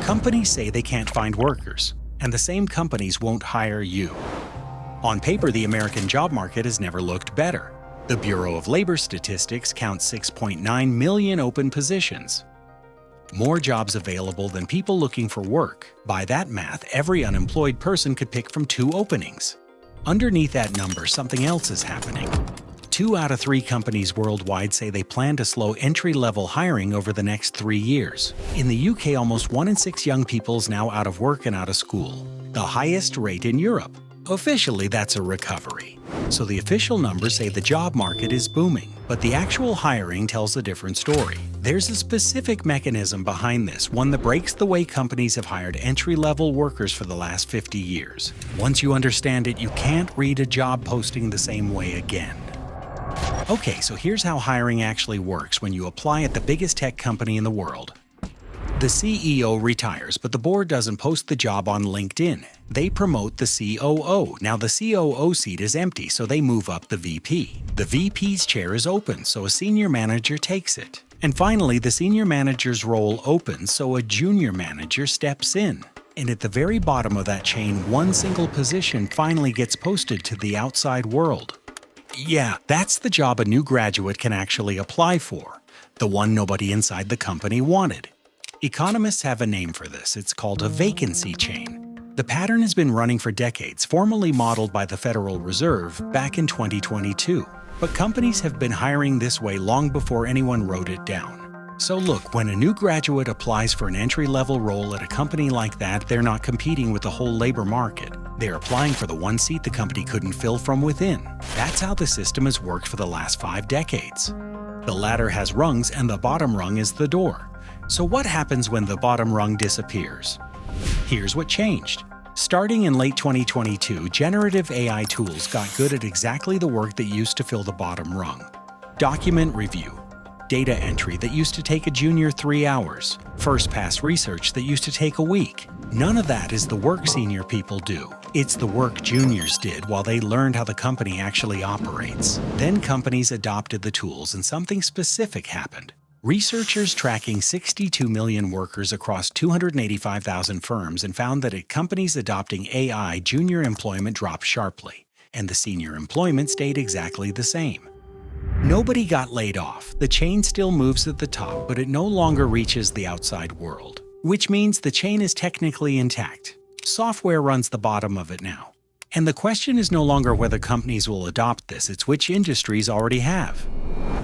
Companies say they can't find workers, and the same companies won't hire you. On paper, the American job market has never looked better. The Bureau of Labor Statistics counts 6.9 million open positions. More jobs available than people looking for work. By that math, every unemployed person could pick from 2 openings. Underneath that number, something else is happening. 2 out of 3 companies worldwide say they plan to slow entry-level hiring over the next 3 years. In the UK, almost 1 in 6 young people is now out of work and out of school, the highest rate in Europe. Officially, that's a recovery. So the official numbers say the job market is booming, but the actual hiring tells a different story. There's a specific mechanism behind this, one that breaks the way companies have hired entry-level workers for the last 50 years. Once you understand it, you can't read a job posting the same way again. Okay, so here's how hiring actually works when you apply at the biggest tech company in the world. The CEO retires, but the board doesn't post the job on LinkedIn. They promote the COO. Now the COO seat is empty, so they move up the VP. The VP's chair is open, so a senior manager takes it. And finally, the senior manager's role opens, so a junior manager steps in. And at the very bottom of that chain, one single position finally gets posted to the outside world. Yeah, that's the job a new graduate can actually apply for, the one nobody inside the company wanted. Economists have a name for this. It's called a vacancy chain. The pattern has been running for decades, formally modeled by the Federal Reserve back in 2022. But companies have been hiring this way long before anyone wrote it down. So look, when a new graduate applies for an entry-level role at a company like that, they're not competing with the whole labor market. They're applying for the one seat the company couldn't fill from within. That's how the system has worked for the last 5 decades. The ladder has rungs, and the bottom rung is the door. So what happens when the bottom rung disappears? Here's what changed. Starting in late 2022, generative AI tools got good at exactly the work that used to fill the bottom rung. Document review, data entry that used to take a junior 3 hours, first-pass research that used to take a week. None of that is the work senior people do. It's the work juniors did while they learned how the company actually operates. Then companies adopted the tools and something specific happened. Researchers tracking 62 million workers across 285,000 firms and found that at companies adopting AI, junior employment dropped sharply, and the senior employment stayed exactly the same. Nobody got laid off. The chain still moves at the top, but it no longer reaches the outside world, which means the chain is technically intact. Software runs the bottom of it now. And the question is no longer whether companies will adopt this, it's which industries already have.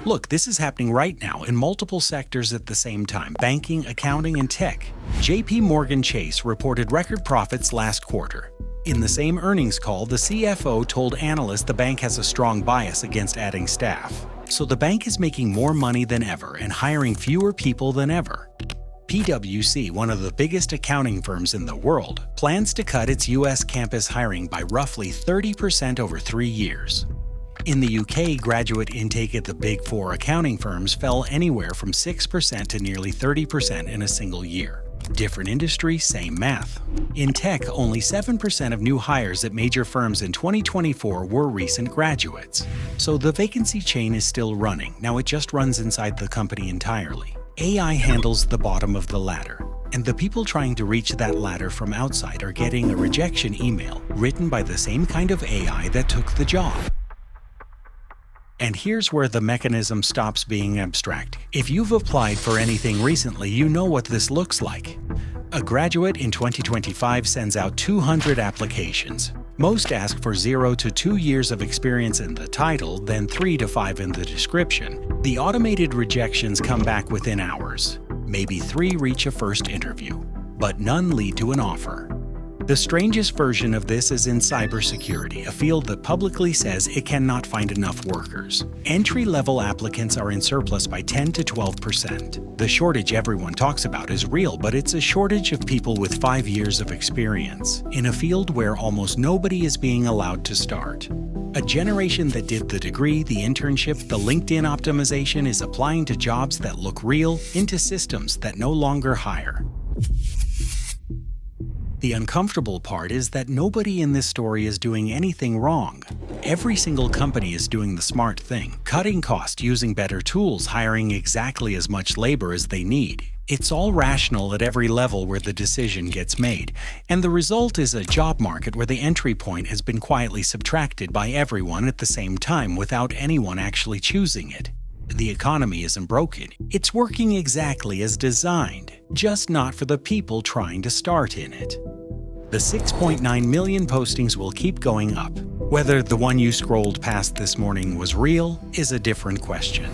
Look, this is happening right now in multiple sectors at the same time: banking, accounting, and tech. JP Morgan Chase reported record profits last quarter. In the same earnings call, the CFO told analysts the bank has a strong bias against adding staff. So the bank is making more money than ever and hiring fewer people than ever. PwC, one of the biggest accounting firms in the world, plans to cut its US campus hiring by roughly 30% over 3 years. In the UK, graduate intake at the Big Four accounting firms fell anywhere from 6% to nearly 30% in a single year. Different industry, same math. In tech, only 7% of new hires at major firms in 2024 were recent graduates. So the vacancy chain is still running. Now it just runs inside the company entirely. AI handles the bottom of the ladder, and the people trying to reach that ladder from outside are getting a rejection email written by the same kind of AI that took the job. And here's where the mechanism stops being abstract. If you've applied for anything recently, you know what this looks like. A graduate in 2025 sends out 200 applications. Most ask for 0 to 2 years of experience in the title, then 3 to 5 in the description. The automated rejections come back within hours. Maybe 3 reach a first interview, but none lead to an offer. The strangest version of this is in cybersecurity, a field that publicly says it cannot find enough workers. Entry-level applicants are in surplus by 10 to 12%. The shortage everyone talks about is real, but it's a shortage of people with 5 years of experience, in a field where almost nobody is being allowed to start. A generation that did the degree, the internship, the LinkedIn optimization is applying to jobs that look real into systems that no longer hire. The uncomfortable part is that nobody in this story is doing anything wrong. Every single company is doing the smart thing, cutting costs, using better tools, hiring exactly as much labor as they need. It's all rational at every level where the decision gets made, and the result is a job market where the entry point has been quietly subtracted by everyone at the same time without anyone actually choosing it. The economy isn't broken. It's working exactly as designed, just not for the people trying to start in it. The 6.9 million postings will keep going up. Whether the one you scrolled past this morning was real is a different question.